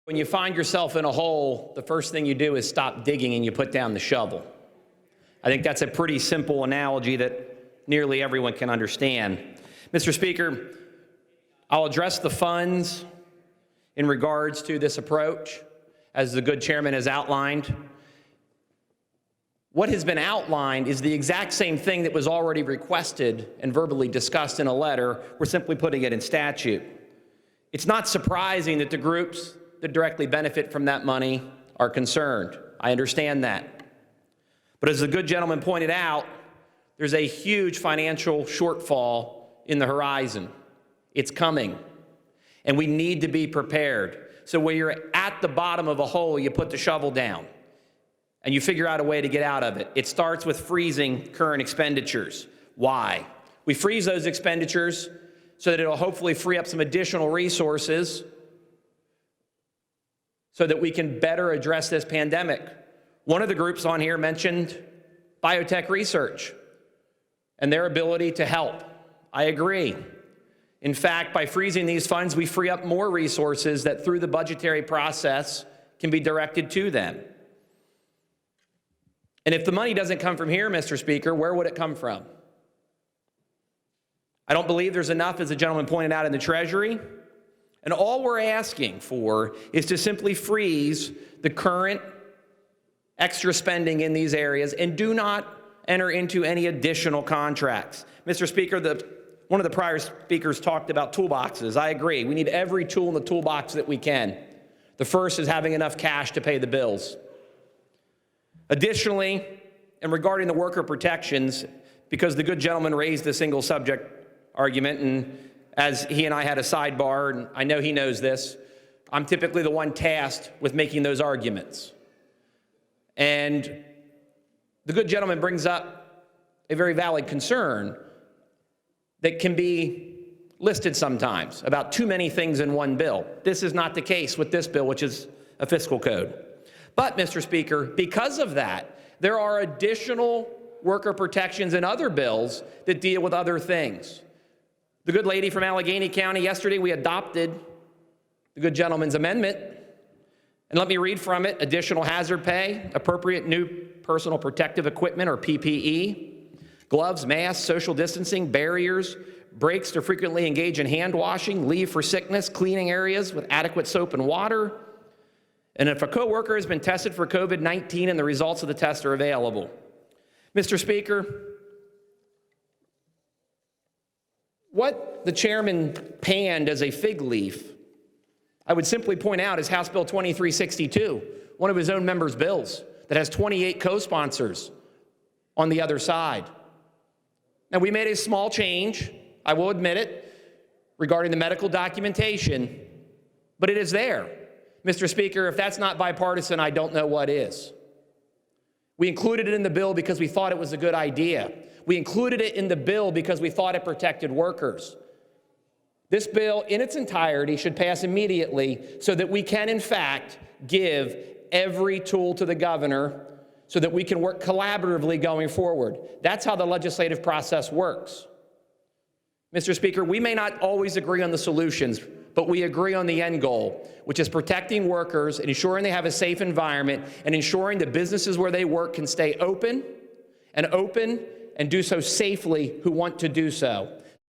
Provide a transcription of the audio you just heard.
When you find yourself in a hole, the first thing you do is stop digging and you put down the shovel. I think that's a pretty simple analogy that nearly everyone can understand. Mr. Speaker, I'll address the funds in regards to this approach, as the good chairman has outlined. What has been outlined is the exact same thing that was already requested and verbally discussed in a letter. We're simply putting it in statute. It's not surprising that the groups that directly benefit from that money are concerned. I understand that. But as the good gentleman pointed out, there's a huge financial shortfall in the horizon. It's coming, and we need to be prepared. So when you're at the bottom of a hole, you put the shovel down, and you figure out a way to get out of it. It starts with freezing current expenditures. Why? We freeze those expenditures so that it'll hopefully free up some additional resources so that we can better address this pandemic. One of the groups on here mentioned biotech research and their ability to help. I agree. In fact, by freezing these funds, we free up more resources that through the budgetary process can be directed to them. And if the money doesn't come from here, Mr. Speaker, where would it come from? I don't believe there's enough, as the gentleman pointed out, in the Treasury. And all we're asking for is to simply freeze the current extra spending in these areas and do not enter into any additional contracts. Mr. Speaker, one of the prior speakers talked about toolboxes. I agree. We need every tool in the toolbox that we can. The first is having enough cash to pay the bills. Additionally, and regarding the worker protections, because the good gentleman raised the single subject argument, and as he and I had a sidebar, and I know he knows this, I'm typically the one tasked with making those arguments. And the good gentleman brings up a very valid concern that can be listed sometimes about too many things in one bill. This is not the case with this bill, which is a fiscal code. But, Mr. Speaker, because of that, there are additional worker protections in other bills that deal with other things. The good lady from Allegheny County, yesterday we adopted the good gentleman's amendment. And let me read from it: additional hazard pay, appropriate new personal protective equipment or PPE, gloves, masks, social distancing, barriers, breaks to frequently engage in hand washing, leave for sickness, cleaning areas with adequate soap and water. And if a coworker has been tested for COVID-19 and the results of the test are available. Mr. Speaker, what the chairman panned as a fig leaf, I would simply point out, is House Bill 2362, one of his own members' bills that has 28 co-sponsors on the other side. Now, we made a small change, I will admit it, regarding the medical documentation, but it is there. Mr. Speaker, if that's not bipartisan, I don't know what is. We included it in the bill because we thought it was a good idea. We included it in the bill because we thought it protected workers. This bill in its entirety should pass immediately so that we can, in fact, give every tool to the governor so that we can work collaboratively going forward. That's how the legislative process works. Mr. Speaker, we may not always agree on the solutions, but we agree on the end goal, which is protecting workers and ensuring they have a safe environment and ensuring the businesses where they work can stay open and do so safely who want to do so.